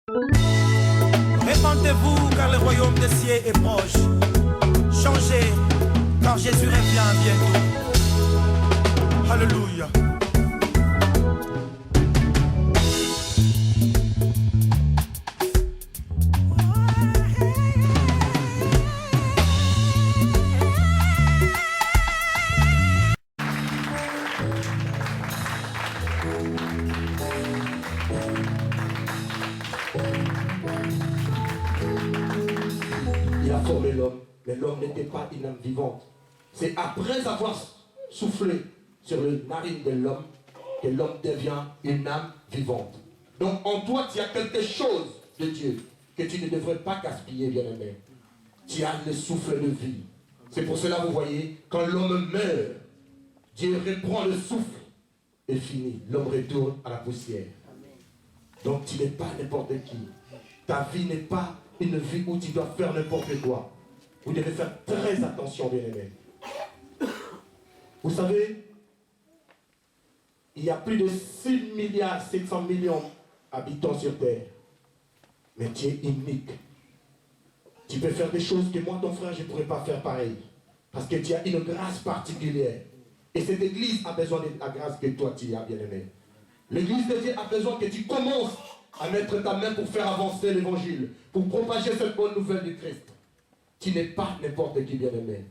Répandez-vous car le royaume des cieux est proche. Changez car Jésus revient bientôt. Alléluia. Il a formé l'homme, mais l'homme n'était pas une âme vivante. C'est après avoir soufflé sur les narines de l'homme que l'homme devient une âme vivante. Donc en toi, tu as quelque chose de Dieu que tu ne devrais pas gaspiller, bien-aimé. Tu as le souffle de vie. C'est pour cela, vous voyez, quand l'homme meurt, Dieu reprend le souffle et finit. L'homme retourne à la poussière. Donc tu n'es pas n'importe qui. Ta vie n'est pas une vie où tu dois faire n'importe quoi. Vous devez faire très attention, bien-aimés. Vous savez, il y a plus de 6 milliards 700 millions d'habitants sur Terre. Mais tu es unique. Tu peux faire des choses que moi, ton frère, je ne pourrais pas faire pareil. Parce que tu as une grâce particulière. Et cette église a besoin de la grâce que toi, tu as, bien-aimé. L'église de Dieu a besoin que tu commences à mettre ta main pour faire avancer l'évangile, pour propager cette bonne nouvelle du Christ. Tu n'es pas n'importe qui, bien-aimé.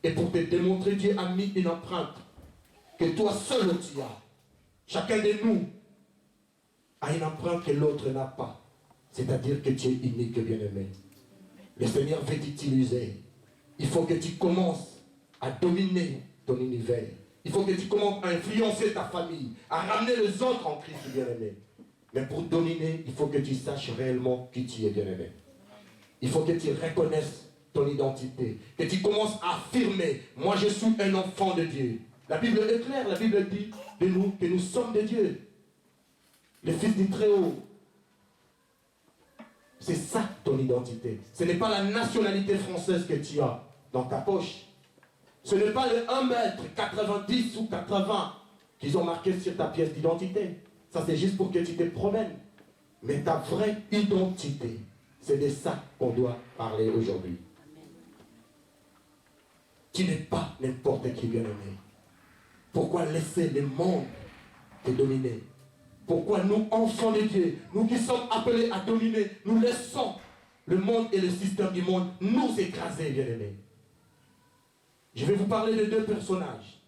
Et pour te démontrer, Dieu a mis une empreinte que toi seul tu as. Chacun de nous a une empreinte que l'autre n'a pas. C'est-à-dire que tu es unique, bien-aimé. Le Seigneur veut t'utiliser. Il faut que tu commences à dominer ton univers. Il faut que tu commences à influencer ta famille, à ramener les autres en Christ, bien-aimé. Mais pour dominer, il faut que tu saches réellement qui tu es, bien-aimé. Il faut que tu reconnaisses ton identité, que tu commences à affirmer, moi je suis un enfant de Dieu. La Bible est claire, la Bible dit de nous que nous sommes de Dieu. Le Fils du Très-Haut. C'est ça ton identité. Ce n'est pas la nationalité française que tu as dans ta poche. Ce n'est pas le 1m90 ou 80 qu'ils ont marqué sur ta pièce d'identité. Ça c'est juste pour que tu te promènes. Mais ta vraie identité, c'est de ça qu'on doit parler aujourd'hui. Tu n'es pas n'importe qui, bien-aimé. Pourquoi laisser le monde te dominer? Pourquoi nous, enfants de Dieu, nous qui sommes appelés à dominer, nous laissons le monde et le système du monde nous écraser, bien-aimés? Je vais vous parler de deux personnages.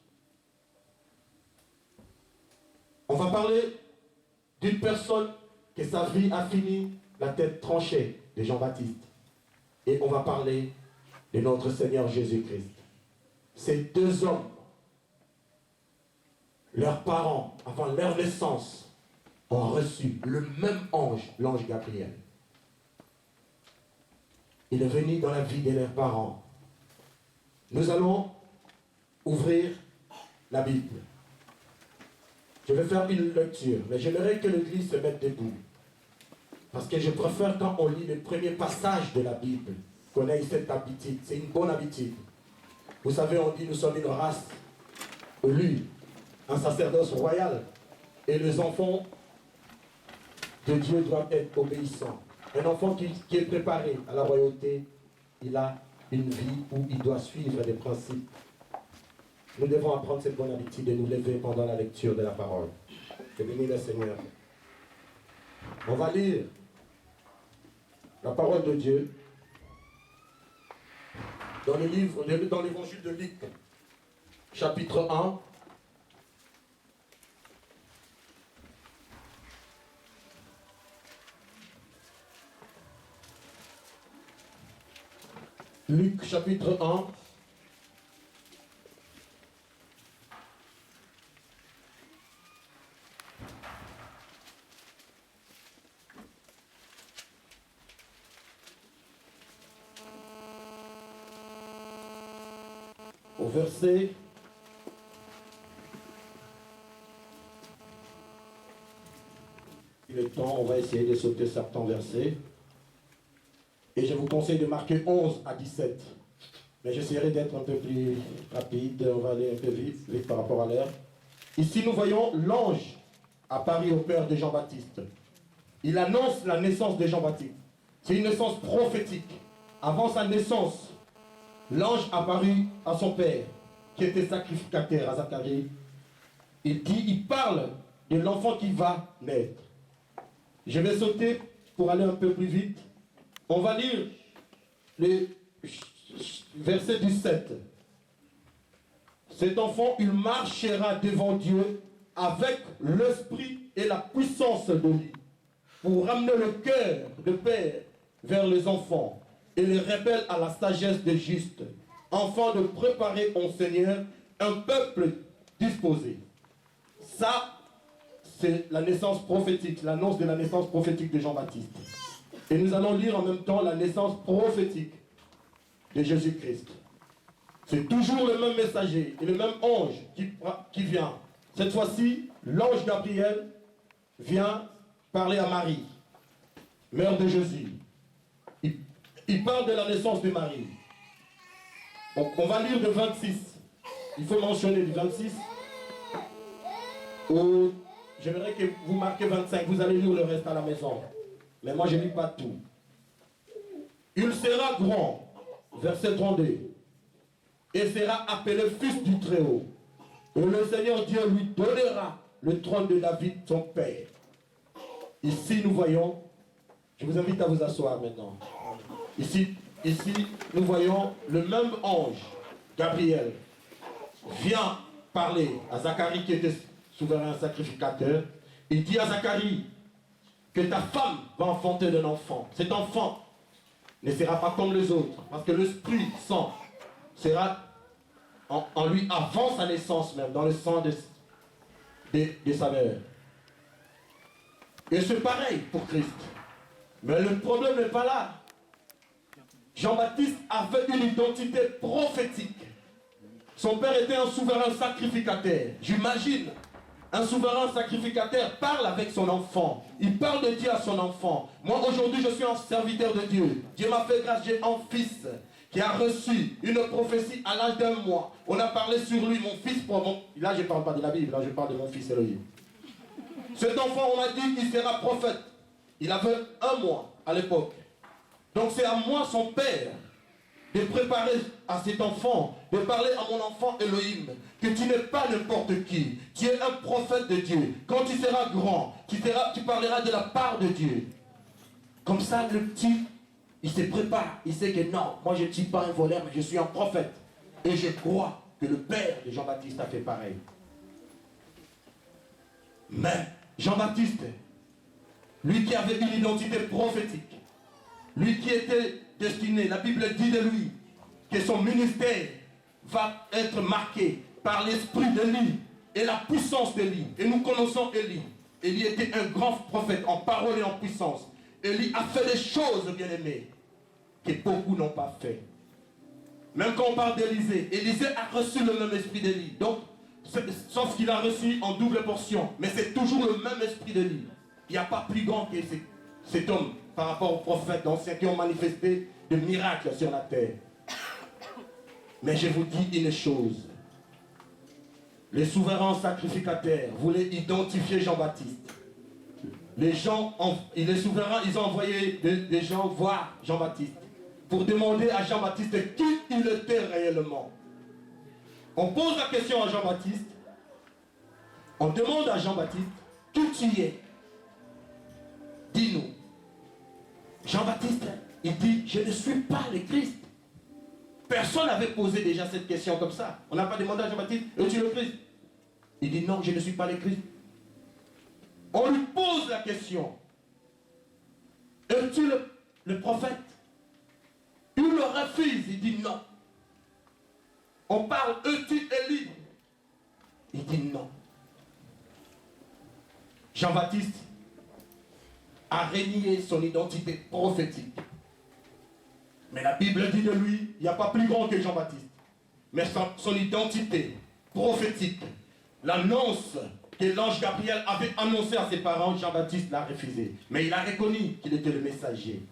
On va parler d'une personne que sa vie a fini la tête tranchée, de Jean-Baptiste. Et on va parler de notre Seigneur Jésus-Christ. Ces deux hommes, leurs parents, avant leur naissance, ont reçu le même ange, l'ange Gabriel. Il est venu dans la vie de leurs parents. Nous allons ouvrir la Bible. Je vais faire une lecture, mais j'aimerais que l'Église se mette debout. Parce que je préfère quand on lit le premier passage de la Bible, qu'on ait cette habitude. C'est une bonne habitude. Vous savez, on dit nous sommes une race élue, un sacerdoce royal. Et les enfants de Dieu doivent être obéissants. Un enfant qui est préparé à la royauté, il a une vie où il doit suivre des principes. Nous devons apprendre cette bonne habitude de nous lever pendant la lecture de la parole. Que bénisse le Seigneur. On va lire la parole de Dieu dans le livre, dans l'évangile de Luc, chapitre 1. Luc, chapitre 1. Au verset il est temps, on va essayer de sauter certains versets. Et je vous conseille de marquer 11 à 17. Mais j'essaierai d'être un peu plus rapide, on va aller un peu vite par rapport à l'heure. Ici, nous voyons l'ange apparu au père de Jean-Baptiste. il annonce la naissance de Jean-Baptiste. C'est une naissance prophétique. Avant sa naissance, l'ange apparut à son père, qui était sacrificateur, à Zacharie. Il parle de l'enfant qui va naître. Je vais sauter pour aller un peu plus vite. On va lire le verset 17. Cet enfant, il marchera devant Dieu avec l'esprit et la puissance de lui, pour ramener le cœur de père vers les enfants et les rebelles à la sagesse des justes, afin de préparer au Seigneur un peuple disposé. Ça, c'est la naissance prophétique, l'annonce de la naissance prophétique de Jean-Baptiste. Et nous allons lire en même temps la naissance prophétique de Jésus-Christ. C'est toujours le même messager et le même ange qui vient. Cette fois-ci, l'ange Gabriel vient parler à Marie, mère de Jésus. Il parle de la naissance de Marie. On va lire de 26. Il faut mentionner du 26. J'aimerais que vous marquez 25. Vous allez lire le reste à la maison. Mais moi, je ne lis pas tout. Il sera grand, verset 32, et sera appelé fils du Très-Haut. Et le Seigneur Dieu lui donnera le trône de David, son père. Ici, nous voyons, je vous invite à vous asseoir maintenant. Ici, nous voyons le même ange, Gabriel, vient parler à Zacharie qui était souverain sacrificateur. Il dit à Zacharie que ta femme va enfanter un enfant. Cet enfant ne sera pas comme les autres, parce que l'Esprit Saint sera en lui avant sa naissance même, dans le sang de sa mère. Et c'est pareil pour Christ. Mais le problème n'est pas là. Jean-Baptiste avait une identité prophétique. Son père était un souverain sacrificateur. J'imagine, un souverain sacrificateur parle avec son enfant. Il parle de Dieu à son enfant. Moi, aujourd'hui, je suis un serviteur de Dieu. Dieu m'a fait grâce, j'ai un fils qui a reçu une prophétie à l'âge d'1 mois. On a parlé sur lui, mon fils. Là, je ne parle pas de la Bible, là, je parle de mon fils Elohim. Cet enfant, on m'a dit qu'il sera prophète. Il avait 1 mois à l'époque. Donc c'est à moi, son père, de préparer à cet enfant, de parler à mon enfant Elohim, que tu n'es pas n'importe qui. Tu es un prophète de Dieu. Quand tu seras grand, tu parleras de la part de Dieu. Comme ça, le petit, il se prépare. Il sait que non, moi je ne suis pas un voleur, mais je suis un prophète. Et je crois que le père de Jean-Baptiste a fait pareil. Mais Jean-Baptiste, lui qui avait une identité prophétique, lui qui était destiné, la Bible dit de lui, que son ministère va être marqué par l'esprit d'Élie et la puissance d'Élie. Et nous connaissons Élie. Élie était un grand prophète en parole et en puissance. Élie a fait des choses, bien-aimés, que beaucoup n'ont pas fait. Même quand on parle d'Élisée, Élisée a reçu le même esprit d'Élie. Donc, sauf qu'il a reçu en double portion. Mais c'est toujours le même esprit d'Élie. Il n'y a pas plus grand que cet homme par rapport aux prophètes anciens qui ont manifesté des miracles sur la terre. Mais je vous dis une chose. Les souverains sacrificateurs voulaient identifier Jean-Baptiste. Les souverains, ils ont envoyé des gens voir Jean-Baptiste pour demander à Jean-Baptiste qui il était réellement. On pose la question à Jean-Baptiste. On demande à Jean-Baptiste qui tu es. Dis-nous. Jean-Baptiste, il dit, je ne suis pas le Christ. Personne n'avait posé déjà cette question comme ça. On n'a pas demandé à Jean-Baptiste, es-tu le Christ? Il dit, non, je ne suis pas le Christ. On lui pose la question, es-tu le prophète? Il le refuse, il dit non. On parle, es-tu Élie? Il dit non. Jean-Baptiste a renié son identité prophétique. Mais la Bible dit de lui, il n'y a pas plus grand que Jean-Baptiste. Mais son identité prophétique, l'annonce que l'ange Gabriel avait annoncée à ses parents, Jean-Baptiste l'a refusé. Mais il a reconnu qu'il était le messager.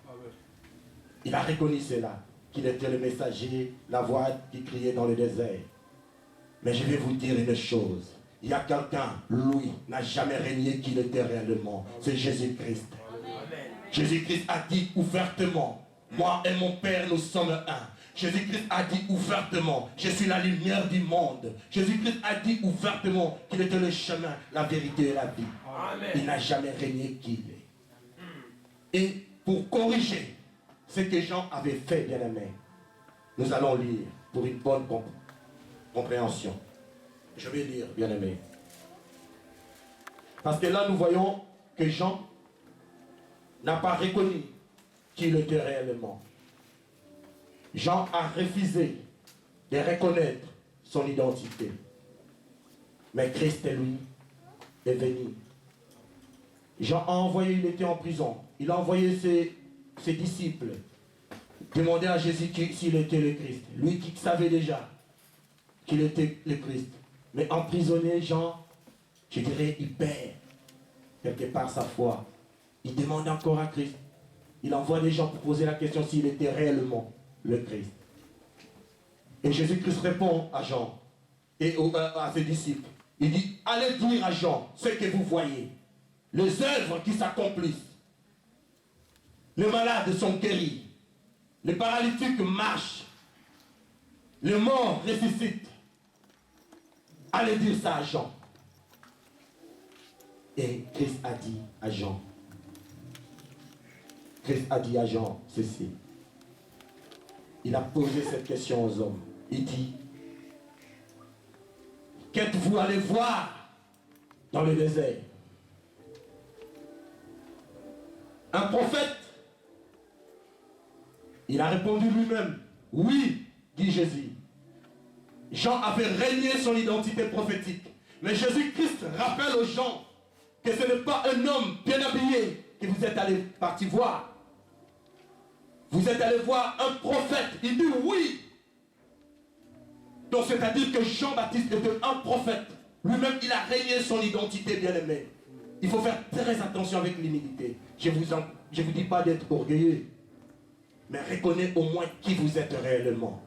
Il a reconnu cela, qu'il était le messager, la voix qui criait dans le désert. Mais je vais vous dire une chose. Il y a quelqu'un, lui, n'a jamais régné qu'il était réellement. C'est Jésus-Christ. Jésus-Christ a dit ouvertement, moi et mon Père, nous sommes un. Jésus-Christ a dit ouvertement, je suis la lumière du monde. Jésus-Christ a dit ouvertement qu'il était le chemin, la vérité et la vie. Amen. Il n'a jamais régné qu'il est. Et pour corriger ce que Jean avait fait, bien-aimé, nous allons lire pour une bonne compréhension. Je vais lire, bien-aimé. Parce que là, nous voyons que Jean n'a pas reconnu qui il était réellement. Jean a refusé de reconnaître son identité. Mais Christ, lui, est venu. Jean a envoyé, il était en prison. Il a envoyé ses disciples demander à Jésus s'il était le Christ. Lui qui savait déjà qu'il était le Christ. Mais emprisonné, Jean, je dirais, il perd quelque part sa foi. Il demande encore à Christ. Il envoie des gens pour poser la question s'il était réellement le Christ. Et Jésus-Christ répond à Jean et à ses disciples. Il dit, allez dire à Jean ce que vous voyez. Les œuvres qui s'accomplissent. Les malades sont guéris. Les paralytiques marchent. Les morts ressuscitent. Allez dire ça à Jean. Et Christ a dit à Jean. Christ a dit à Jean ceci. Il a posé cette question aux hommes. Il dit, qu'êtes-vous allé voir dans le désert? Un prophète? Il a répondu lui-même. Oui, dit Jésus. Jean avait régné son identité prophétique. Mais Jésus-Christ rappelle aux gens que ce n'est pas un homme bien habillé que vous êtes allé partir voir. Vous êtes allé voir un prophète. Il dit oui. Donc c'est-à-dire que Jean-Baptiste était un prophète. Lui-même, il a régné son identité, bien-aimé. Il faut faire très attention avec l'humilité. Je vous dis pas d'être orgueilleux. Mais reconnaissez au moins qui vous êtes réellement.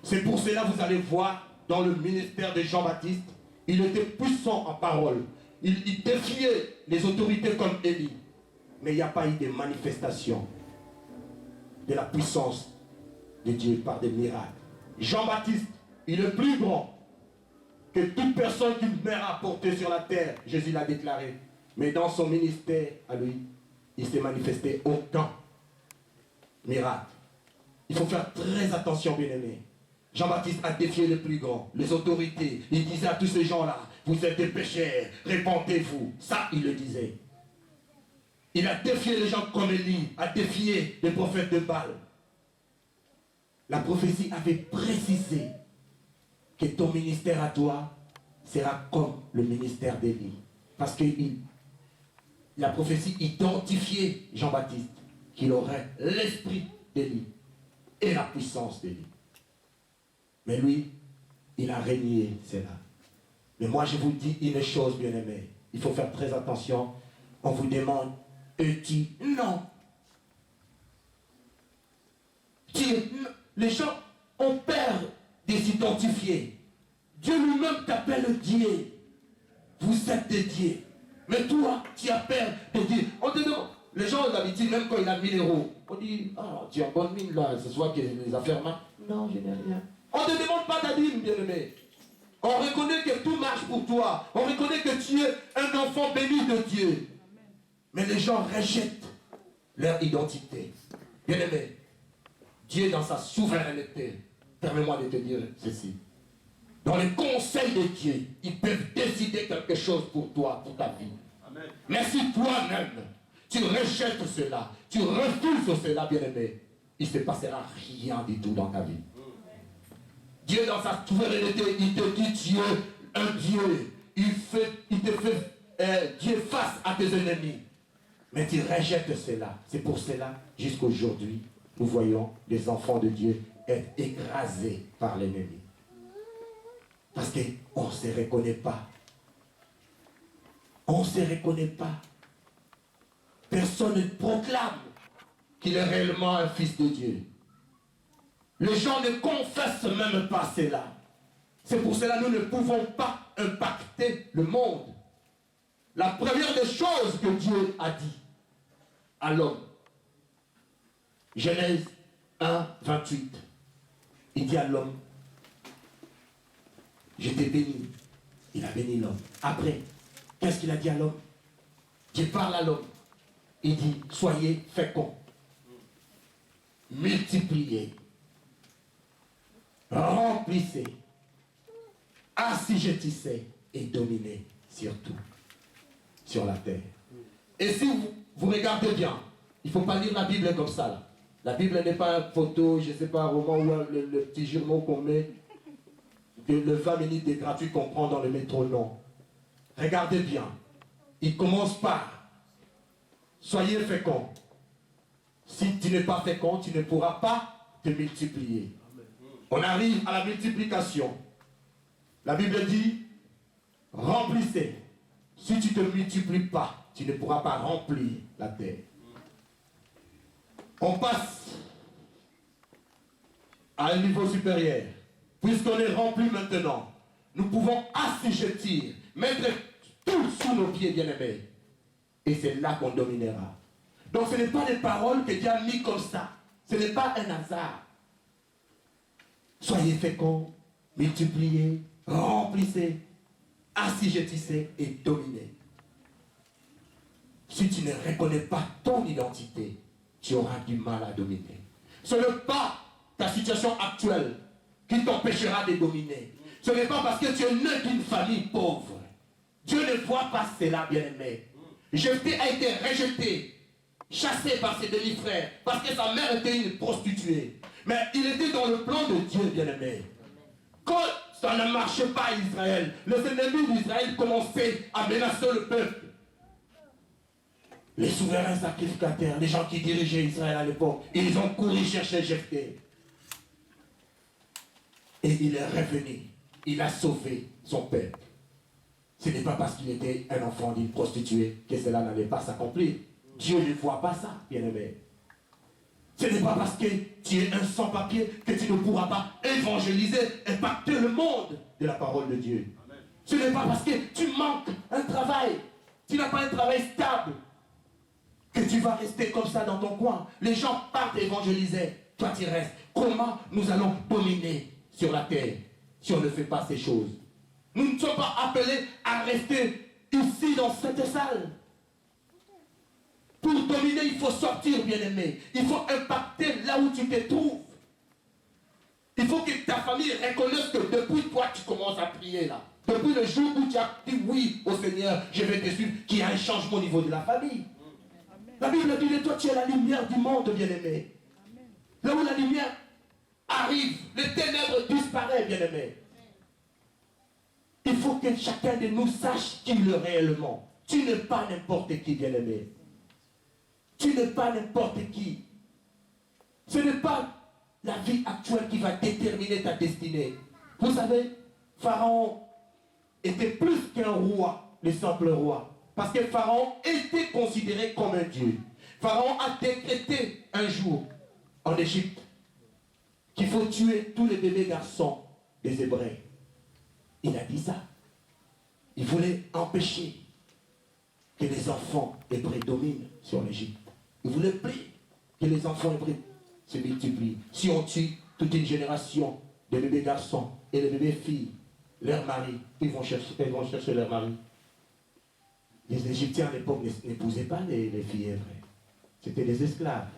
C'est pour cela que vous allez voir dans le ministère de Jean-Baptiste, il était puissant en parole. Il défiait les autorités comme Élie. Mais il n'y a pas eu de manifestation de la puissance de Dieu par des miracles. Jean-Baptiste, il est plus grand que toute personne qu'une mère a portée sur la terre. Jésus l'a déclaré. Mais dans son ministère, à lui, il s'est manifesté aucun miracle. Il faut faire très attention, bien-aimés. Jean-Baptiste a défié les plus grands, les autorités. Il disait à tous ces gens-là, vous êtes des pécheurs, répentez-vous. Ça, il le disait. Il a défié les gens comme Élie, a défié les prophètes de Baal. La prophétie avait précisé que ton ministère à toi sera comme le ministère d'Élie. Parce que la prophétie identifiait Jean-Baptiste, qu'il aurait l'esprit d'Élie et la puissance d'Élie. Mais lui, il a régné cela. Mais moi, je vous dis une chose, bien-aimés. Il faut faire très attention. On vous demande, es-tu? Non. Les gens ont peur de s'identifier. Dieu lui-même t'appelle Dieu. Vous êtes des dieux. Mais toi, tu as peur de dire. On te demande. Les gens ont l'habitude, même quand il a 1000 euros, on dit, ah, tu as bonne mine là, ce soit que les affaires marchent. Non, je n'ai rien. On ne te demande pas ta dîme, bien-aimé. On reconnaît que tout marche pour toi. On reconnaît que tu es un enfant béni de Dieu. Mais les gens rejettent leur identité. Bien-aimé, Dieu dans sa souveraineté, permets-moi de te dire ceci. Dans les conseils de Dieu, ils peuvent décider quelque chose pour toi, pour ta vie. Amen. Mais si toi-même, tu rejettes cela, tu refuses cela, bien-aimé, il ne se passera rien du tout dans ta vie. Dieu dans sa souveraineté, il te dit Dieu, un Dieu, il te fait Dieu face à tes ennemis. Mais tu rejettes cela. C'est pour cela, jusqu'aujourd'hui, nous voyons les enfants de Dieu être écrasés par l'ennemi. Parce qu'on ne se reconnaît pas. On ne se reconnaît pas. Personne ne proclame qu'il est réellement un fils de Dieu. Les gens ne confessent même pas cela. C'est pour cela que nous ne pouvons pas impacter le monde. La première des choses que Dieu a dit à l'homme, Genèse 1, 28. Il dit à l'homme, je t'ai béni. Il a béni l'homme. Après, qu'est-ce qu'il a dit à l'homme? Dieu parle à l'homme. Il dit, soyez féconds, multipliez, remplissez, assujettissez et dominez surtout sur la terre. Et si vous regardez bien, il ne faut pas lire la Bible comme ça. Là. La Bible n'est pas une photo, je ne sais pas, un roman ou le petit journal qu'on met, le 20 minutes de gratuit qu'on prend dans le métro, non. Regardez bien. Il commence par soyez féconds. Si tu n'es pas fécond, tu ne pourras pas te multiplier. On arrive à la multiplication. La Bible dit remplissez. Si tu ne te multiplies pas, tu ne pourras pas remplir la terre. On passe à un niveau supérieur. Puisqu'on est rempli maintenant, nous pouvons assujettir, mettre tout sous nos pieds, bien-aimés. Et c'est là qu'on dominera. Donc ce n'est pas des paroles que Dieu a mis comme ça. Ce n'est pas un hasard. Soyez féconds, multipliez, remplissez, assujettissez et dominez. Si tu ne reconnais pas ton identité, tu auras du mal à dominer. Ce n'est pas ta situation actuelle qui t'empêchera de dominer. Ce n'est pas parce que tu es né d'une famille pauvre. Dieu ne voit pas cela, bien-aimé. Jephthé a été rejeté, chassé par ses demi-frères, parce que sa mère était une prostituée. Mais il était dans le plan de Dieu, bien-aimé. Quand ça ne marchait pas à Israël, les ennemis d'Israël commençaient à menacer le peuple. Les souverains sacrificateurs, les gens qui dirigeaient Israël à l'époque, ils ont couru chercher Jephthé. Et il est revenu. Il a sauvé son peuple. Ce n'est pas parce qu'il était un enfant d'une prostituée que cela n'allait pas s'accomplir. Dieu ne voit pas ça, bien-aimé. Ce n'est pas parce que tu es un sans-papier que tu ne pourras pas évangéliser, impacter le monde de la parole de Dieu. Amen. Ce n'est pas parce que tu manques un travail, tu n'as pas un travail stable, que tu vas rester comme ça dans ton coin. Les gens partent évangéliser, toi tu restes. Comment nous allons dominer sur la terre si on ne fait pas ces choses? Nous ne sommes pas appelés à rester ici dans cette salle. Pour dominer, il faut sortir, bien-aimé. Il faut impacter là où tu te trouves. Il faut que ta famille reconnaisse que depuis toi, tu commences à prier là. Depuis le jour où tu as dit oui au Seigneur, je vais te suivre, qu'il y a un changement au niveau de la famille. La Bible dit de toi, tu es la lumière du monde, bien-aimé. Là où la lumière arrive, les ténèbres disparaissent, bien-aimé. Il faut que chacun de nous sache qui il est réellement. Tu n'es pas n'importe qui, bien-aimé. Tu n'es pas n'importe qui. Ce n'est pas la vie actuelle qui va déterminer ta destinée. Vous savez, Pharaon était plus qu'un roi, le simple roi. Parce que Pharaon était considéré comme un dieu. Pharaon a décrété un jour en Égypte qu'il faut tuer tous les bébés garçons des Hébreux. Il a dit ça. Il voulait empêcher que les enfants hébreux dominent sur l'Égypte. Il voulait plus que les enfants hébreux se multiplient. Si on tue toute une génération de bébés garçons et de bébés filles, leurs maris, ils vont chercher leurs maris. Les Égyptiens à l'époque n'épousaient pas les filles hébreues. C'était des esclaves.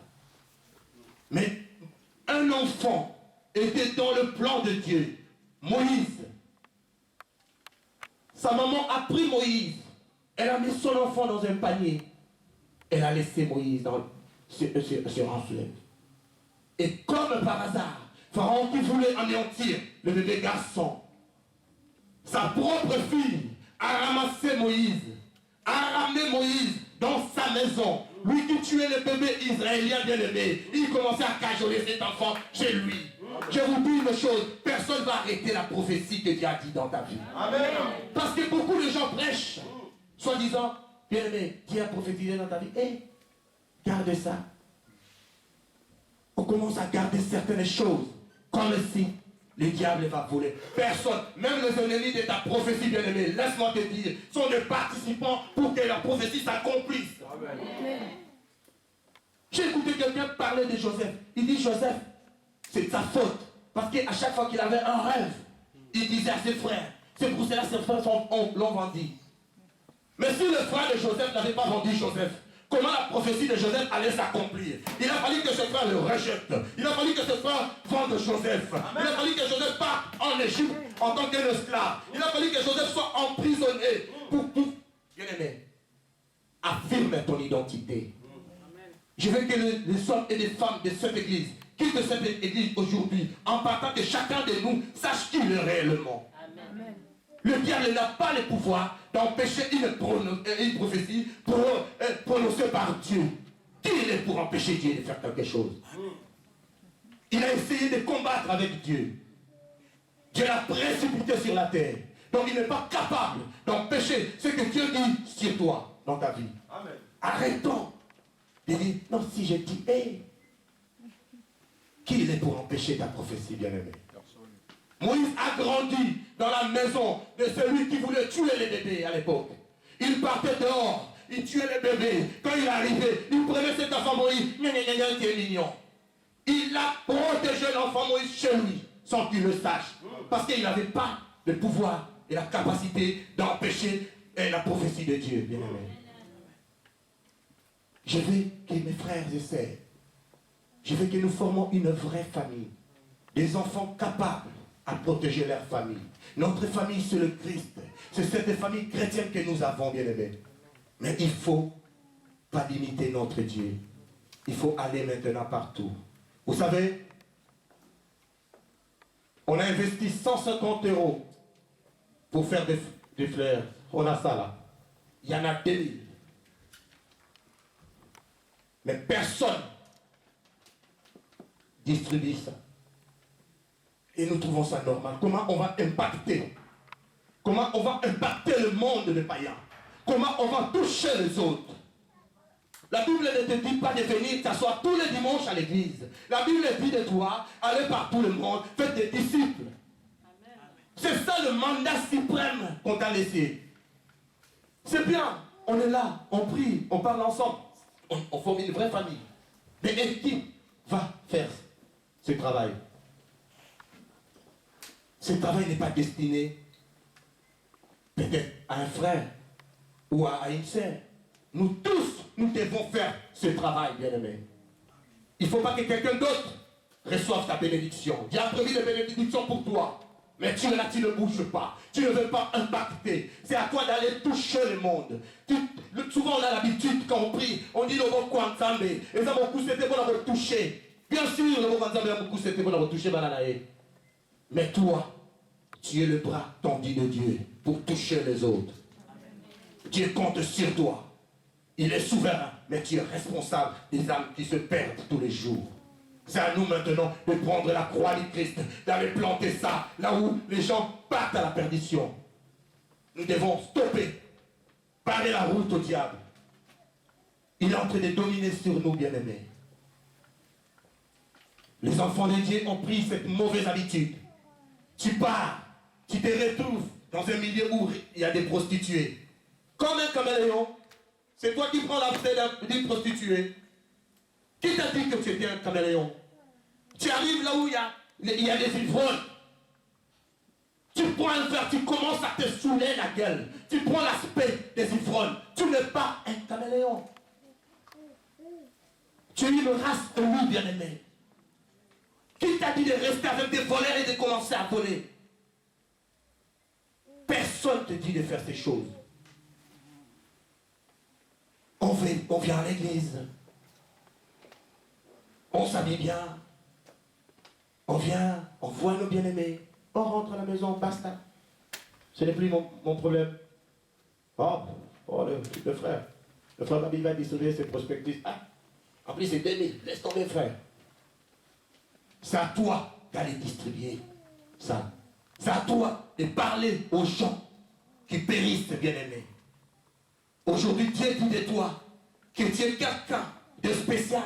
Mais un enfant était dans le plan de Dieu. Moïse. Sa maman a pris Moïse. Elle a mis son enfant dans un panier. Elle a laissé Moïse sur un fleuve. Et comme par hasard, Pharaon qui voulait anéantir le bébé garçon, sa propre fille a ramassé Moïse, a ramené Moïse dans sa maison. Lui qui tuait le bébé israélien bien-aimé, il commençait à cajoler cet enfant chez lui. Je vous dis une chose, personne ne va arrêter la prophétie que Dieu a dit dans ta vie. Amen. Parce que beaucoup de gens prêchent, soi-disant, bien-aimé, Dieu a prophétisé dans ta vie. Garde ça. On commence à garder certaines choses, comme si le diable va voler. Personne, même les ennemis de ta prophétie, bien-aimé, laisse-moi te dire, sont des participants pour que la prophétie s'accomplisse. Amen. J'ai écouté quelqu'un parler de Joseph. Il dit Joseph, c'est de sa faute. Parce qu'à chaque fois qu'il avait un rêve, il disait à ses frères. C'est pour cela que ses frères l'ont vendu. Mais si le frère de Joseph n'avait pas vendu Joseph, comment la prophétie de Joseph allait s'accomplir? Il a fallu que ses frères le rejettent. Il a fallu que ses frères vendent Joseph. Il a fallu que Joseph parte en Égypte en tant qu'esclave. Il a fallu que Joseph soit emprisonné. Pour bien-aimé, affirme ton identité. Je veux que les hommes et les femmes de cette église, quittent cette église aujourd'hui, en partant que chacun de nous sache qui il est réellement. Amen. Le diable n'a pas le pouvoir d'empêcher une prophétie prononcée par Dieu. Qui il est pour empêcher Dieu de faire quelque chose? Il a essayé de combattre avec Dieu. Dieu l'a précipité sur la terre. Donc il n'est pas capable d'empêcher ce que Dieu dit sur toi dans ta vie. Amen. Arrêtons de dire, non, si je dis, hey, qui il est pour empêcher ta prophétie, bien-aimé? Moïse a grandi dans la maison de celui qui voulait tuer les bébés à l'époque. Il partait dehors, il tuait les bébés. Quand il arrivait, il prenait cet enfant Moïse, qui est mignon. Il a protégé l'enfant Moïse chez lui, sans qu'il le sache. Parce qu'il n'avait pas le pouvoir et la capacité d'empêcher la prophétie de Dieu, bien-aimé. Je veux que mes frères et sœurs, je veux que nous formons une vraie famille. Des enfants capables à protéger leur famille. Notre famille, c'est le Christ. C'est cette famille chrétienne que nous avons, bien-aimés. Mais il ne faut pas limiter notre Dieu. Il faut aller maintenant partout. Vous savez, on a investi 150 € pour faire des fleurs. On a ça là. Il y en a 2000. Mais personne distribue ça. Et nous trouvons ça normal. Comment on va impacter? Comment on va impacter le monde des païens? Comment on va toucher les autres? La Bible ne te dit pas de venir t'asseoir tous les dimanches à l'église. La Bible dit de toi, allez par tout le monde, faites des disciples. C'est ça le mandat suprême qu'on t'a laissé. C'est bien, on est là, on prie, on parle ensemble. On forme une vraie famille. Mais qui va faire ce travail? Ce travail n'est pas destiné peut-être à un frère ou à une sœur. Nous tous, nous devons faire ce travail, bien-aimés. Il ne faut pas que quelqu'un d'autre reçoive ta bénédiction. Dieu a prévu des bénédictions pour toi. Mais tu es là, tu ne bouges pas. Tu ne veux pas impacter. C'est à toi d'aller toucher le monde. Souvent, on a l'habitude, quand on prie, on dit le mot Kwanzambe. Et ça, beaucoup, c'était pour la toucher. Bien sûr, le mot Kwanzambe, beaucoup, c'était pour la toucher, Bananae. Mais toi, tu es le bras tendu de Dieu pour toucher les autres. Dieu compte sur toi. Il est souverain, mais tu es responsable des âmes qui se perdent tous les jours. C'est à nous maintenant de prendre la croix du Christ, d'aller planter ça là où les gens partent à la perdition. Nous devons stopper, barrer la route au diable. Il est en train de dominer sur nous, bien-aimés. Les enfants de Dieu ont pris cette mauvaise habitude. Tu pars, tu te retrouves dans un milieu où il y a des prostituées. Comme un caméléon, c'est toi qui prends la tête d'une prostituée. Qui t'a dit que tu étais un caméléon? Tu arrives là où il y a des ivrognes. Tu prends un verre, tu commences à te saouler la gueule. Tu prends l'aspect des ivrognes. Tu n'es pas un caméléon. Tu es une race élue, bien-aimée. Qui t'a dit de rester avec des voleurs et de commencer à voler? Personne ne te dit de faire ces choses. On vient à l'église. On s'habille bien. On vient, on voit nos bien-aimés. On rentre à la maison, basta. Ce n'est plus mon problème. Le frère. Le frère Babi va distribuer ses prospectus. Ah, en plus c'est 2000. Laisse tomber, frère. C'est à toi d'aller distribuer ça. C'est à toi de parler aux gens qui périssent, bien-aimés. Aujourd'hui, Dieu dit de toi que tu es quelqu'un de spécial,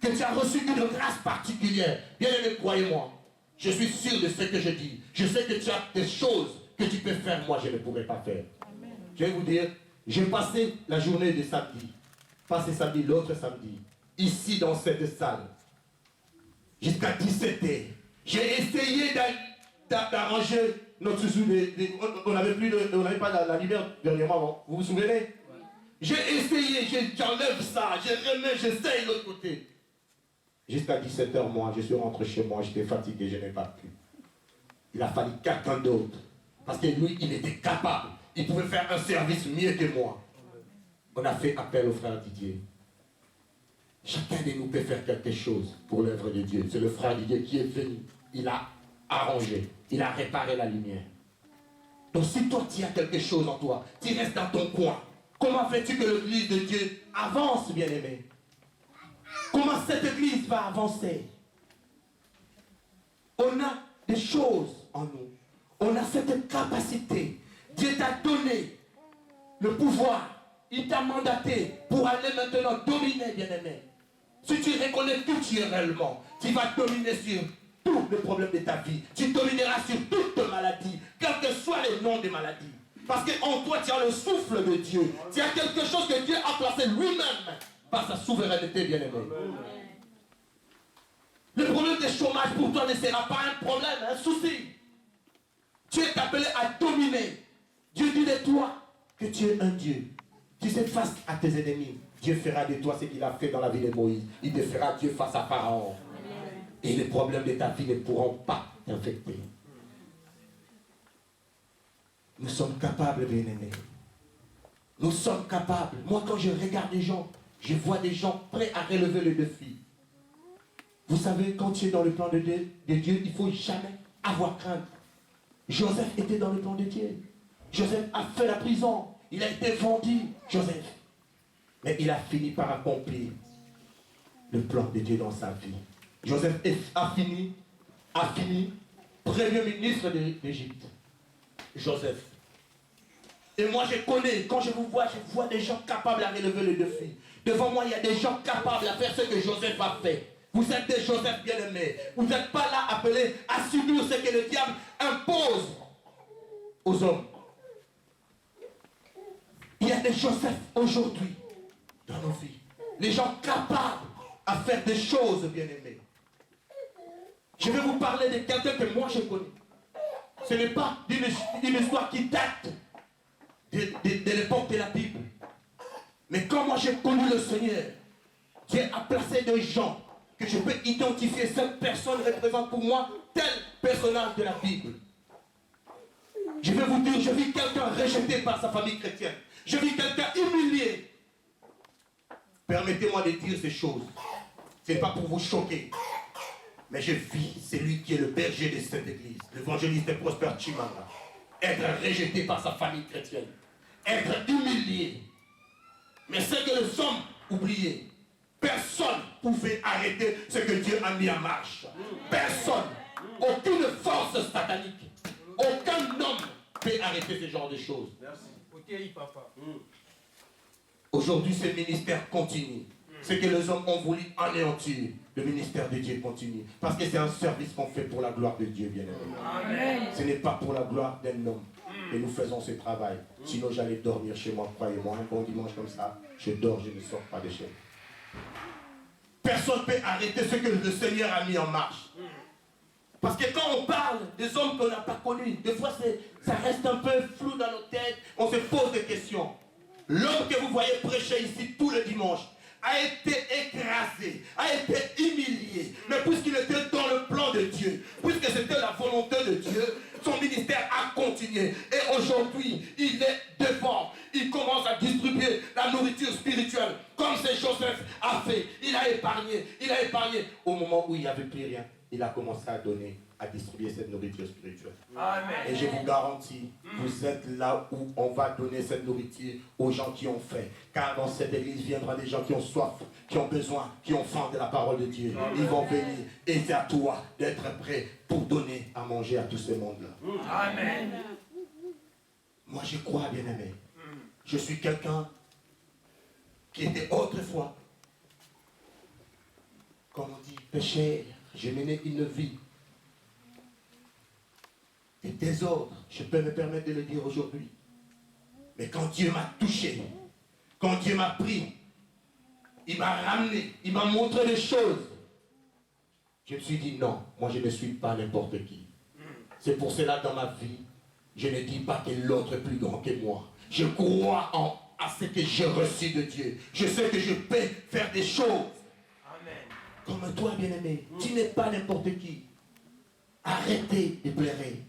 que tu as reçu une grâce particulière. Bien-aimé, croyez-moi, je suis sûr de ce que je dis. Je sais que tu as des choses que tu peux faire, moi je ne pourrais pas faire. Amen. Je vais vous dire, j'ai passé la journée de samedi, pas ce samedi, l'autre samedi. ici dans cette salle, jusqu'à 17h. J'ai essayé d'arranger notre sous. On n'avait pas la lumière dernièrement, vous vous souvenez? Ouais. J'ai essayé, j'enlève ça, je remets, j'essaye l'autre côté. Jusqu'à 17h, moi, je suis rentré chez moi, j'étais fatigué, je n'ai pas pu. Il a fallu quelqu'un d'autre. Parce que lui, il était capable. Il pouvait faire un service mieux que moi. On a fait appel au frère Didier. Chacun de nous peut faire quelque chose pour l'œuvre de Dieu. C'est le frère Didier qui est venu. Il a arrangé. Il a réparé la lumière. Donc si toi, tu as quelque chose en toi, tu restes dans ton coin. Comment fais-tu que l'église de Dieu avance, bien-aimé? Comment cette église va avancer? On a des choses en nous. On a cette capacité. Dieu t'a donné le pouvoir. Il t'a mandaté pour aller maintenant dominer, bien-aimé. Si tu reconnais culturellement, tu vas dominer sur tous les problèmes de ta vie. Tu domineras sur toutes maladies, quel que soit le nom des maladies. Parce qu'en toi, tu as le souffle de Dieu. Tu as quelque chose que Dieu a placé lui-même par sa souveraineté, bien-aimé. Le problème du chômage pour toi ne sera pas un problème, un souci. Tu es appelé à dominer. Dieu dit de toi que tu es un Dieu. Tu sais, face à tes ennemis, Dieu fera de toi ce qu'il a fait dans la vie de Moïse. Il te fera Dieu face à Pharaon. Et les problèmes de ta vie ne pourront pas t'infecter. Nous sommes capables, bien-aimés. Nous sommes capables. Moi, quand je regarde les gens, je vois des gens prêts à relever le défi. Vous savez, quand tu es dans le plan de Dieu, il ne faut jamais avoir crainte. Joseph était dans le plan de Dieu. Joseph a fait la prison. Il a été vendu, Joseph. Mais il a fini par accomplir le plan de Dieu dans sa vie. Joseph a fini premier ministre d'Égypte. Joseph. Et moi je connais, quand je vous vois, je vois des gens capables à relever le défi. Devant moi, il y a des gens capables à faire ce que Joseph a fait. Vous êtes des Joseph bien-aimés. Vous n'êtes pas là appelés à subir ce que le diable impose aux hommes. Il y a des Joseph aujourd'hui dans nos vies. Les gens capables à faire des choses bien-aimées. Je vais vous parler de quelqu'un que moi je connais. Ce n'est pas une histoire qui date de l'époque de la Bible. Mais quand moi j'ai connu le Seigneur, Dieu a placé des gens que je peux identifier. Cette personne représente pour moi tel personnage de la Bible. Je vais vous dire, je vis quelqu'un rejeté par sa famille chrétienne. Je vis quelqu'un humilié. Permettez-moi de dire ces choses. Ce n'est pas pour vous choquer. Mais je vis celui qui est le berger de cette église, l'évangéliste Prosper Chimanga. Être rejeté par sa famille chrétienne. Être humilié. Mais ce que nous sommes oubliés. Personne ne pouvait arrêter ce que Dieu a mis en marche. Personne. Aucune force satanique. Aucun homme peut arrêter ce genre de choses. Merci. Ok, papa. Aujourd'hui, ce ministère continue. Ce que les hommes ont voulu anéantir, le ministère de Dieu continue. Parce que c'est un service qu'on fait pour la gloire de Dieu, bien-aimé. Ce n'est pas pour la gloire d'un homme que nous faisons ce travail. Sinon, j'allais dormir chez moi, croyez-moi. Un bon dimanche comme ça, je dors, je ne sors pas de chez moi. Personne ne peut arrêter ce que le Seigneur a mis en marche. Parce que quand on parle des hommes qu'on n'a pas connus, des fois ça reste un peu flou dans nos têtes, on se pose des questions. L'homme que vous voyez prêcher ici tous les dimanches a été écrasé, a été humilié. Mais puisqu'il était dans le plan de Dieu, puisque c'était la volonté de Dieu, son ministère a continué. Et aujourd'hui, il est devant. Il commence à distribuer la nourriture spirituelle, comme ce Joseph a fait. Il a épargné. Au moment où il n'y avait plus rien, il a commencé à donner, à distribuer cette nourriture spirituelle. Amen. Et je vous garantis, vous êtes là où on va donner cette nourriture aux gens qui ont faim. Car dans cette église viendra des gens qui ont soif, qui ont besoin, qui ont faim de la parole de Dieu. Ils vont venir. Et c'est à toi d'être prêt pour donner à manger à tout ce monde-là. Amen. Moi, je crois, bien-aimé. Je suis quelqu'un qui était autrefois, comme on dit, pécheur. J'ai mené une vie de désordre. Je peux me permettre de le dire aujourd'hui. Mais quand Dieu m'a touché, quand Dieu m'a pris, il m'a ramené, il m'a montré les choses. Je me suis dit non, moi je ne suis pas n'importe qui. C'est pour cela dans ma vie, je ne dis pas que l'autre est plus grand que moi. Je crois à ce que j'ai reçu de Dieu. Je sais que je peux faire des choses. Amen. Comme toi, bien-aimé, tu n'es pas n'importe qui. Arrêtez de pleurer.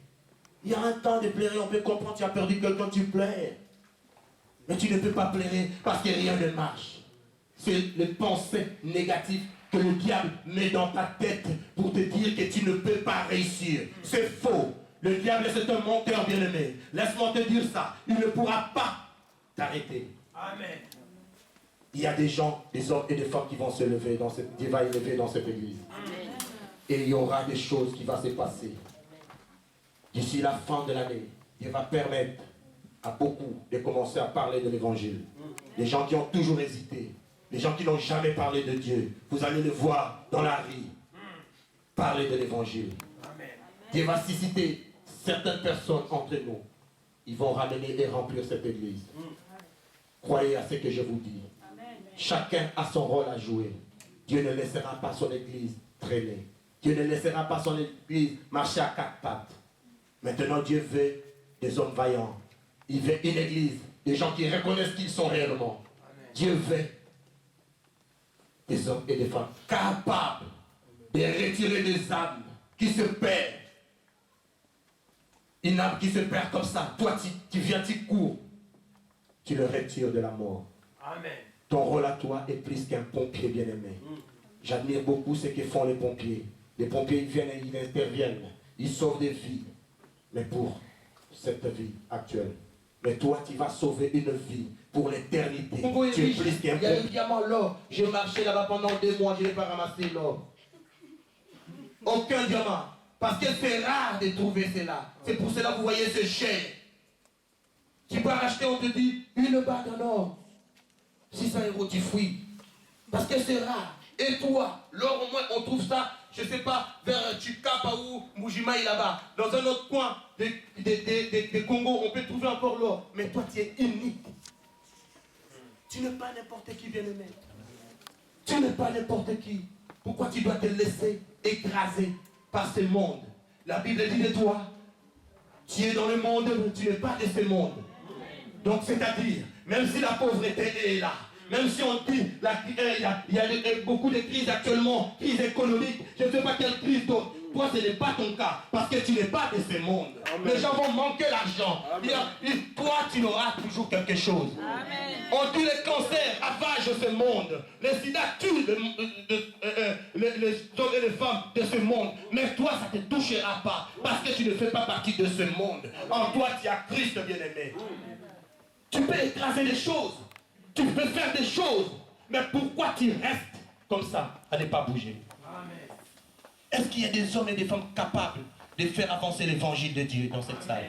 Il y a un temps de pleurer, on peut comprendre, tu as perdu quelqu'un, tu pleures. Mais tu ne peux pas pleurer parce que rien ne marche. C'est les pensées négatives que le diable met dans ta tête pour te dire que tu ne peux pas réussir. C'est faux. Le diable, c'est un menteur, bien-aimé. Laisse-moi te dire ça. Il ne pourra pas t'arrêter. Amen. Il y a des gens, des hommes et des femmes qui vont se lever dans cette, Dieu va élever dans cette église. Amen. Et il y aura des choses qui vont se passer. D'ici la fin de l'année, Dieu va permettre à beaucoup de commencer à parler de l'évangile. Les gens qui ont toujours hésité, les gens qui n'ont jamais parlé de Dieu, vous allez le voir dans la rue, parler de l'évangile. Dieu va susciter certaines personnes entre nous. Ils vont ramener et remplir cette église. Croyez à ce que je vous dis. Chacun a son rôle à jouer. Dieu ne laissera pas son église traîner. Dieu ne laissera pas son église marcher à quatre pattes. Maintenant, Dieu veut des hommes vaillants. Il veut une église, des gens qui reconnaissent qu'ils sont réellement. Amen. Dieu veut des hommes et des femmes capables de retirer des âmes qui se perdent. Une âme qui se perd comme ça. Toi, tu viens, tu cours. Tu le retires de la mort. Amen. Ton rôle à toi est plus qu'un pompier bien-aimé. J'admire beaucoup ce que font les pompiers. Les pompiers, ils viennent et ils interviennent. Ils sauvent des vies. Mais pour cette vie actuelle. Mais toi, tu vas sauver une vie pour l'éternité. Tu es plus qu'un pompier. Il y a le diamant l'or. J'ai marché là-bas pendant 2 mois, je n'ai pas ramassé l'or. Aucun diamant. Parce que c'est rare de trouver cela. C'est pour cela que vous voyez ce chêne. Tu peux racheter, on te dit, une bague en or. 600 €, tu fouilles. Parce que c'est rare. Et toi, l'or au moins, on trouve ça, je ne sais pas, vers Chukapa ou Mujimaï là-bas. Dans un autre coin des Congo, on peut trouver encore l'or. Mais toi, tu es unique. Tu n'es pas n'importe qui, bien-aimé. Tu n'es pas n'importe qui. Pourquoi tu dois te laisser écraser par ce monde? La Bible dit de toi, tu es dans le monde, mais tu n'es pas de ce monde. Donc, c'est-à-dire, même si la pauvreté est là, même si on dit il y a beaucoup de crises actuellement, crise économique, je ne sais pas quelle crise d'autre. Toi, ce n'est pas ton cas, parce que tu n'es pas de ce monde. Amen. Les gens vont manquer l'argent. Toi, tu n'auras toujours quelque chose. Amen. On dit le cancer ravage ce monde. Le sida tue les hommes et les femmes de ce monde. Mais toi, ça ne te touchera pas, parce que tu ne fais pas partie de ce monde. En toi, tu as Christ, bien-aimé. Tu peux écraser les choses. Tu peux faire des choses. Mais pourquoi tu restes comme ça, à ne pas bouger? Est-ce qu'il y a des hommes et des femmes capables de faire avancer l'évangile de Dieu dans cette salle?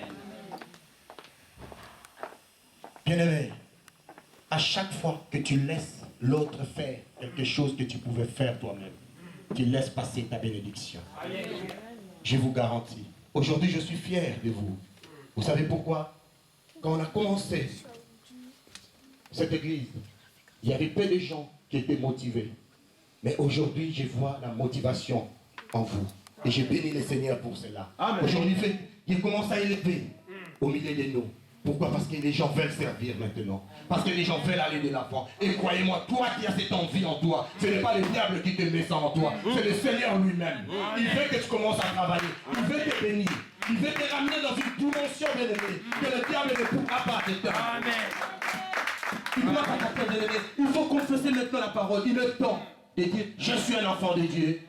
Bien-aimé, à chaque fois que tu laisses l'autre faire quelque chose que tu pouvais faire toi-même, tu laisses passer ta bénédiction. Je vous garantis. Aujourd'hui, je suis fier de vous. Vous savez pourquoi? Quand on a commencé cette église, il y avait peu de gens qui étaient motivés. Mais aujourd'hui, je vois la motivation en vous. Et je bénis le Seigneur pour cela. Aujourd'hui, il commence à élever au milieu de nous. Pourquoi? Parce que les gens veulent servir maintenant. Parce que les gens veulent aller de l'avant. Et croyez-moi, toi qui as cette envie en toi, ce n'est pas le diable qui te met ça en toi. C'est le Seigneur lui-même. Il veut que tu commences à travailler. Il veut te bénir. Il veut te ramener dans une dimension, bien-aimée, que le diable ne pourra pas t'éteindre. Il faut confesser maintenant la parole. Il est temps de dire, je suis un enfant de Dieu.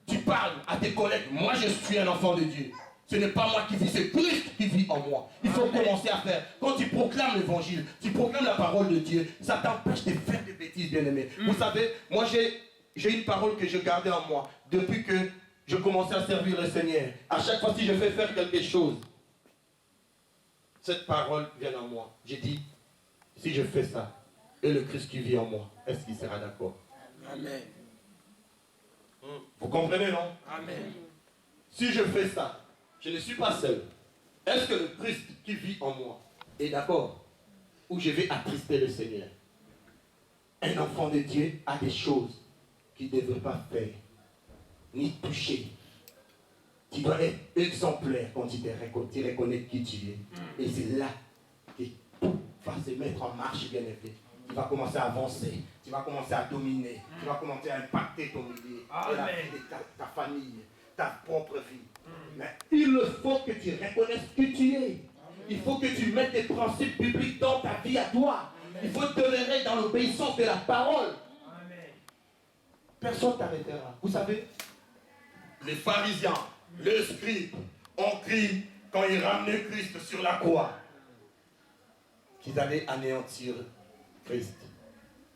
Tu parles à tes collègues, moi je suis un enfant de Dieu. Ce n'est pas moi qui vis, c'est Christ qui vit en moi. Il faut commencer à faire. Quand tu proclames l'évangile, tu proclames la parole de Dieu, ça t'empêche de faire des bêtises, bien-aimés. Vous savez, moi j'ai une parole que je gardais en moi depuis que je commençais à servir le Seigneur. À chaque fois si je fais faire quelque chose, cette parole vient en moi. J'ai dit, si je fais ça, et le Christ qui vit en moi, est-ce qu'il sera d'accord? Amen. Vous comprenez, non? Amen. Si je fais ça, je ne suis pas seul. Est-ce que le Christ qui vit en moi est d'accord? Ou je vais attrister le Seigneur? Un enfant de Dieu a des choses qu'il ne devrait pas faire, ni toucher. Tu dois être exemplaire quand tu reconnais qui tu es. Et c'est là que tout va se mettre en marche, bien aimé. Tu vas commencer à avancer, tu vas commencer à dominer, tu vas commencer à impacter ton milieu, et la vie de ta famille, ta propre vie. Mais il faut que tu reconnaisses qui tu es. Il faut que tu mettes des principes bibliques dans ta vie à toi. Il faut te tolérer dans l'obéissance de la parole. Personne ne t'arrêtera. Vous savez, les pharisiens, les scribes ont crié quand ils ramenaient Christ sur la croix qu'ils allaient anéantir Christ.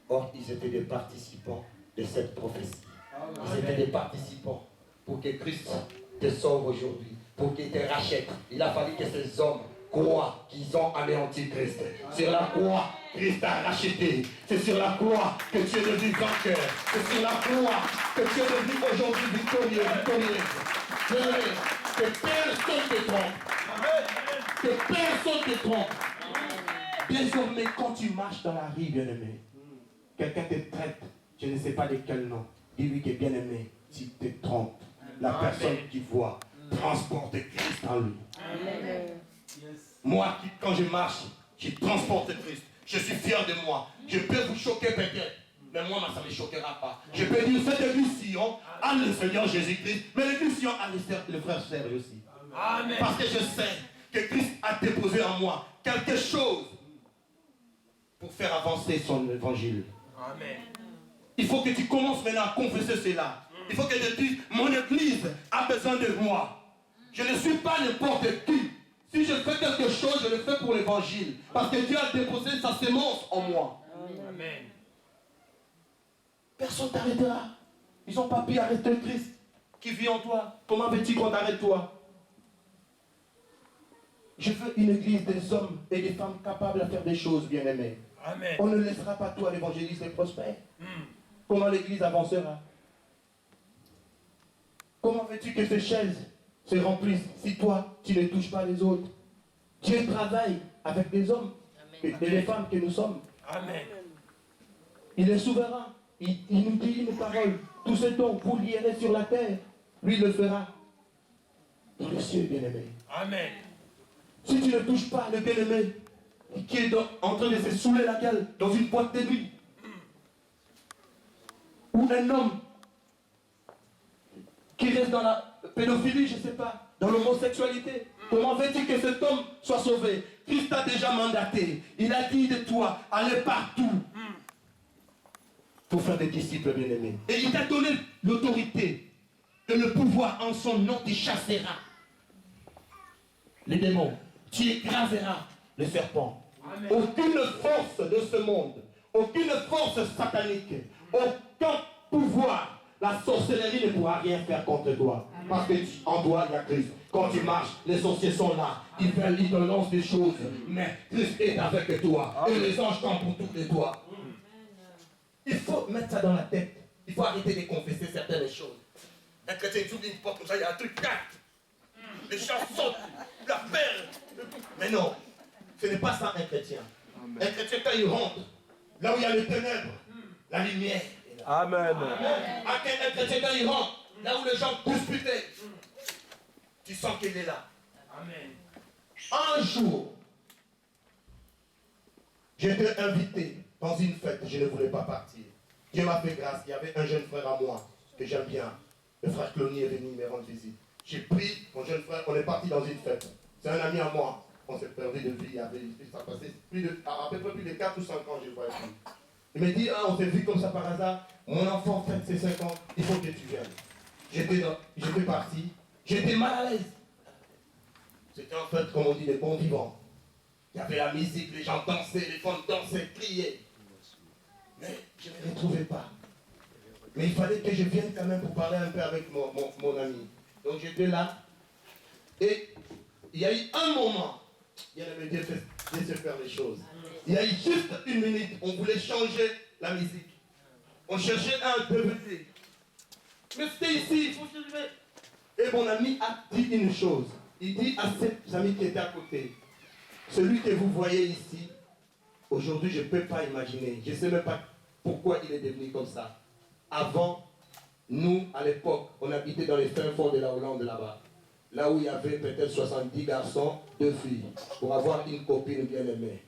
Or, ils étaient des participants de cette prophétie. Ils étaient des participants pour que Christ te sauve aujourd'hui, pour qu'il te rachète. Il a fallu que ces hommes croient qu'ils ont anéanti Christ. Sur la croix, Christ t'a racheté. C'est sur la croix que tu es devenu vainqueur. C'est sur la croix que tu es devenu aujourd'hui victorieux. Que personne ne te trompe. Que personne ne te trompe. Désormais, quand tu marches dans la rue, bien-aimé, quelqu'un te traite, je ne sais pas de quel nom, dis-lui que bien-aimé, tu te trompes. La personne qui voit transporte Christ en lui. Moi, quand je marche, je transporte Christ. Je suis fier de moi. Je peux vous choquer peut-être, mais moi, ça ne me choquera pas. Je peux dire, cette église Sion a le Seigneur Jésus-Christ, mais l'église Sion a le frère Serge aussi. Amen. Parce que je sais que Christ a déposé en moi quelque chose pour faire avancer son évangile. Amen. Il faut que tu commences maintenant à confesser cela. Il faut que tu dises, mon église a besoin de moi. Je ne suis pas n'importe qui. Si je fais quelque chose, je le fais pour l'évangile. Parce que Dieu a déposé sa sémence en moi. Amen. Personne ne t'arrêtera. Ils n'ont pas pu arrêter Christ qui vit en toi. Comment veux-tu qu'on t'arrête toi? Je veux une église des hommes et des femmes capables de faire des choses, bien-aimés. Amen. On ne laissera pas toi, l'évangéliste, prospère. Comment l'église avancera? Comment veux-tu que ces chaises se remplissent si toi, tu ne touches pas les autres? Dieu travaille avec des hommes et des femmes que nous sommes. Amen. Il est souverain. Il nous dit une parole. Tout ce dont vous lierez sur la terre, lui le fera dans les cieux, bien-aimé. Amen. Si tu ne touches pas le bien-aimé qui est en train de se saouler la gueule dans une boîte de nuit, ou un homme qui reste dans la pédophilie, je ne sais pas, dans l'homosexualité, comment veux-tu que cet homme soit sauvé? Christ t'a déjà mandaté. Il a dit de toi, allez partout pour faire des disciples bien-aimés. Et il t'a donné l'autorité et le pouvoir. En son nom, tu chasseras les démons. Tu écraseras les serpents. Amen. Aucune force de ce monde, aucune force satanique, aucun pouvoir, la sorcellerie ne pourra rien faire contre toi. Amen. Parce qu'en toi, il y a Christ. Quand tu marches, les sorciers sont là. Ils te lancent des choses. Mais Christ est avec toi. Amen. Et les anges campent pour tous les doigts. Il faut mettre ça dans la tête. Il faut arrêter de confesser certaines choses. Un chrétien s'ouvre une porte comme ça, il y a un truc clac. Les chats sautent, la peur. Mais non, ce n'est pas ça un chrétien. Amen. Un chrétien, quand il rentre, là où il y a les ténèbres, la lumière est là. Amen. Un chrétien, quand il rentre, là où les gens disputaient, tu sens qu'il est là. Amen. Un jour, j'étais invité dans une fête, je ne voulais pas partir. Dieu m'a fait grâce, il y avait un jeune frère à moi que j'aime bien. Le frère Clony est venu me rendre visite. J'ai pris mon jeune frère, on est parti dans une fête. C'est un ami à moi. On s'est perdu de vie, ça passait à peu près plus de 4 ou 5 ans, je crois. Il me dit, on s'est vu comme ça par hasard. Mon enfant fête ses 5 ans, il faut que tu viennes. J'étais parti, j'étais mal à l'aise. C'était en fait, comme on dit, des bons vivants. Il y avait la musique, les gens dansaient, les femmes dansaient, criaient. Mais je ne les retrouvais pas. Mais il fallait que je vienne quand même pour parler un peu avec mon ami. Donc j'étais là. Et il y a eu un moment, il y avait Dieu de se faire les choses. Il y a eu juste une minute, on voulait changer la musique. On cherchait un DVD. Mais c'était ici, il faut se lever. Et mon ami a dit une chose. Il dit à ses amis qui étaient à côté, celui que vous voyez ici, aujourd'hui je ne peux pas imaginer. Je ne sais même pas pourquoi il est devenu comme ça. Avant, nous, à l'époque, on habitait dans les fins fonds de la Hollande là-bas. Là où il y avait peut-être 70 garçons, 2 filles. Pour avoir une copine bien aimée,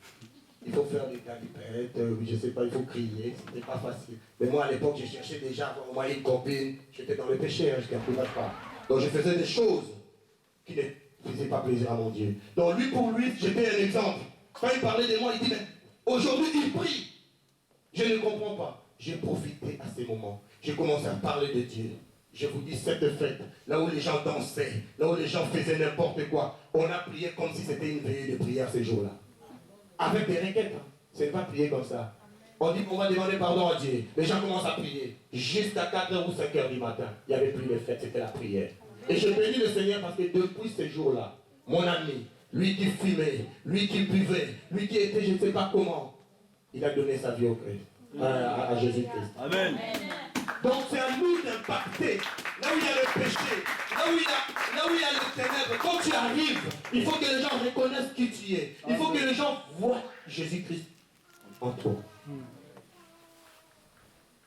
il faut faire des galipettes, je ne sais pas, il faut crier, c'était pas facile. Mais moi, à l'époque, je cherchais déjà pour moi une copine. J'étais dans le péché, je ne calcule pas. Donc je faisais des choses qui ne faisaient pas plaisir à mon Dieu. Donc lui, pour lui, j'étais un exemple. Quand il parlait de moi, il dit, mais aujourd'hui, il prie. Je ne comprends pas. J'ai profité à ces moments. J'ai commencé à parler de Dieu. Je vous dis, cette fête, là où les gens dansaient, là où les gens faisaient n'importe quoi, on a prié comme si c'était une veillée de prière ces jours-là. Avec des requêtes. Hein. C'est pas prier comme ça. On dit qu'on va demander pardon à Dieu. Les gens commencent à prier. Jusqu'à 4h ou 5h du matin. Il n'y avait plus de fête, c'était la prière. Et je bénis le Seigneur parce que depuis ces jours-là, mon ami, lui qui fumait, lui qui buvait, lui qui était je ne sais pas comment, il a donné sa vie au Christ, à Jésus-Christ. Amen. Donc c'est à nous d'impacter. Là où il y a le péché, là où il y a les ténèbres, quand tu arrives, il faut que les gens reconnaissent qui tu es. Il faut que les gens voient Jésus-Christ en toi.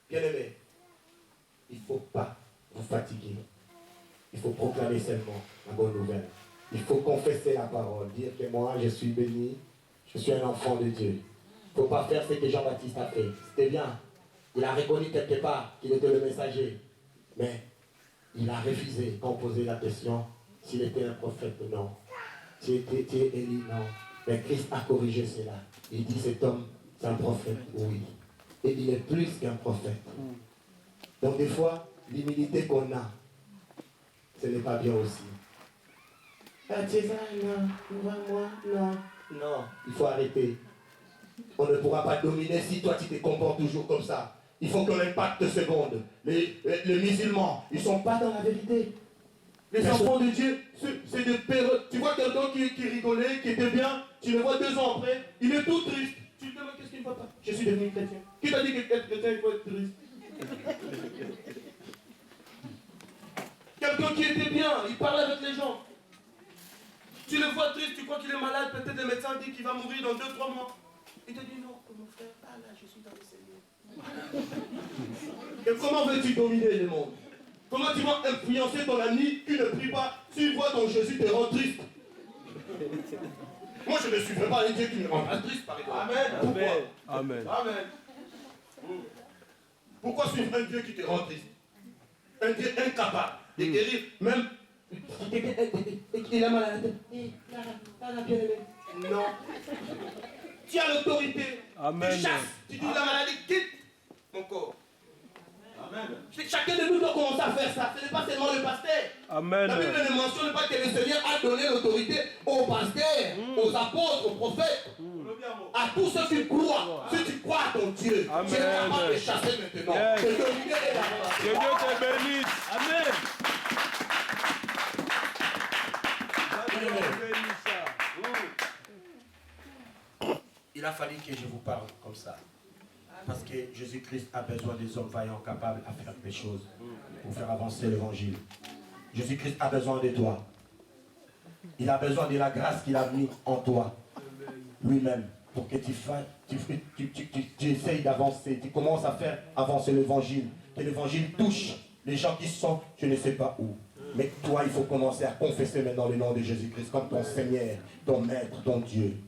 Bien-aimé, il ne faut pas vous fatiguer. Il faut proclamer seulement la bonne nouvelle. Il faut confesser la parole, dire que moi je suis béni, je suis un enfant de Dieu. Il ne faut pas faire ce que Jean-Baptiste a fait. C'était bien. Il a reconnu quelque part qu'il était le messager. Mais il a refusé quand on posait la question s'il était un prophète, non. S'il était Élie, non. Mais Christ a corrigé cela. Il dit cet homme, c'est un prophète, oui. Et il est plus qu'un prophète. Donc des fois, l'humilité qu'on a, ce n'est pas bien aussi. Ah, tu es ça, non, moi, non. Non, il faut arrêter. On ne pourra pas dominer si toi tu te comportes toujours comme ça. Il faut qu'on impacte ce monde. Les musulmans, ils ne sont pas dans la vérité. Les enfants de Dieu, c'est des péreux. Tu vois quelqu'un qui rigolait, qui était bien, tu le vois 2 ans après, il est tout triste. Tu te demandes qu'est-ce qu'il ne va pas. Je suis devenu chrétien. Qui t'a dit que quelqu'un il faut être triste? Quelqu'un qui était bien, il parle avec les gens. Tu le vois triste, tu crois qu'il est malade, peut-être le médecin dit qu'il va mourir dans 2-3 mois. Il te dit non, mon frère, ah là, je suis dans le Seigneur. Et comment veux-tu dominer le monde? Comment tu vas influencer ton ami qui ne prie pas s'il voit ton Jésus te rend triste? Moi, je ne suivrai pas un Dieu qui me rend pas triste, par exemple. Amen. Pourquoi? Amen. Amen. Pourquoi suivre un Dieu qui te rend triste? Un Dieu incapable de guérir, même il a malade. Non. Tu as l'autorité. Amen. Tu chasses. Tu dis la maladie quitte mon corps. Amen. Chacun de nous doit commencer à faire ça. Ce n'est pas seulement le pasteur. Amen. La Bible ne mentionne pas que le Seigneur a donné l'autorité aux pasteurs, aux apôtres, aux prophètes, à tous ceux qui croient. Si tu crois à ton Dieu, tu es capable de chasser maintenant. Yes. De dominer et d'avancer. Que Dieu te bénisse. Amen. Il a fallu que je vous parle comme ça. Parce que Jésus-Christ a besoin des hommes vaillants, capables à faire des choses pour faire avancer l'évangile. Jésus-Christ a besoin de toi. Il a besoin de la grâce qu'il a mis en toi, lui-même, pour que tu essayes d'avancer, tu commences à faire avancer l'évangile, que l'évangile touche les gens qui sont, je ne sais pas où. Mais toi, il faut commencer à confesser maintenant le nom de Jésus-Christ comme ton Seigneur, ton Maître, ton Dieu.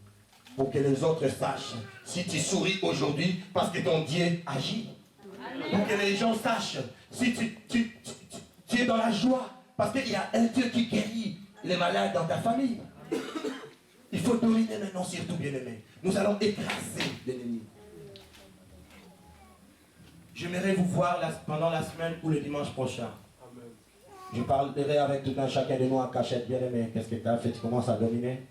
Pour que les autres sachent si tu souris aujourd'hui parce que ton Dieu agit. Amen. Pour que les gens sachent si tu es dans la joie parce qu'il y a un Dieu qui guérit les malades dans ta famille. Il faut dominer maintenant surtout, bien-aimés. Nous allons écraser l'ennemi. J'aimerais vous voir pendant la semaine ou le dimanche prochain. Amen. Je parlerai avec tout un chacun de nous en cachette, bien-aimé. Qu'est-ce que tu as fait? Tu commences à dominer?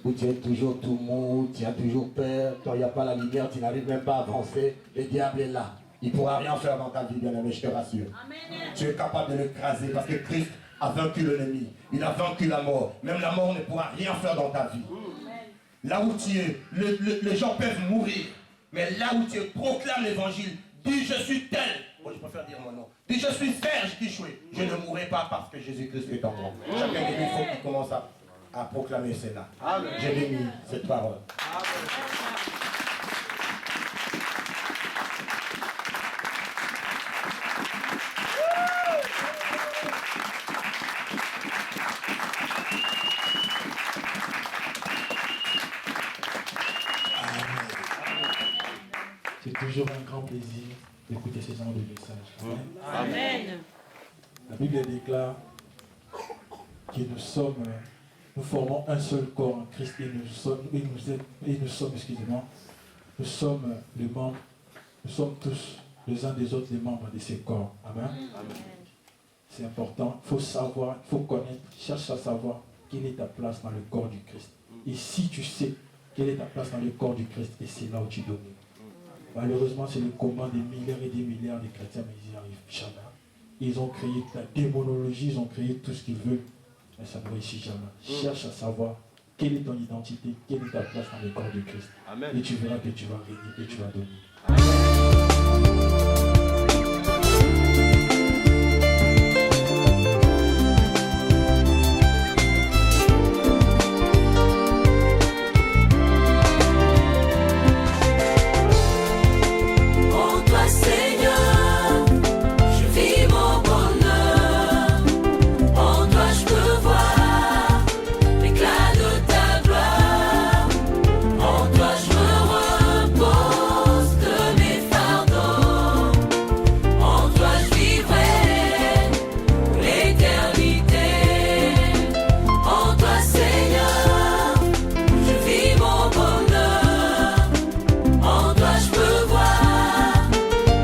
Où tu es toujours tout mou, tu as toujours peur, quand il n'y a pas la lumière, tu n'arrives même pas à avancer, le diable est là. Il ne pourra rien faire dans ta vie, bien-aimé, je te rassure. Amen. Tu es capable de l'écraser parce que Christ a vaincu l'ennemi. Il a vaincu la mort. Même la mort ne pourra rien faire dans ta vie. Amen. Là où tu es, les gens peuvent mourir. Mais là où tu es, proclame l'évangile. Dis je suis tel. Moi, je préfère dire mon nom. Dis je suis Serge Kichoué. Je ne mourrai pas parce que Jésus-Christ est en moi. Chacun de nous, il faut qu'il commence à proclamer cela. J'ai béni cette parole. Amen. toujours un grand plaisir d'écouter ces genres de messages. Amen. Amen. La Bible déclare que nous formons un seul corps en Christ et nous sommes les membres, nous sommes tous les uns des autres les membres de ces corps. Amen. Amen. C'est important, il faut savoir, il faut connaître, cherche à savoir quelle est ta place dans le corps du Christ. Et si tu sais quelle est ta place dans le corps du Christ, et c'est là où tu domines. Malheureusement, c'est le combat des milliards et des milliards de chrétiens, mais ils n'y arrivent jamais. Ils ont créé la démonologie, ils ont créé tout ce qu'ils veulent, mais ça ne réussit jamais. Cherche à savoir quelle est ton identité, quelle est ta place dans le corps du Christ. Amen. Et tu verras que tu vas régner et tu vas dominer.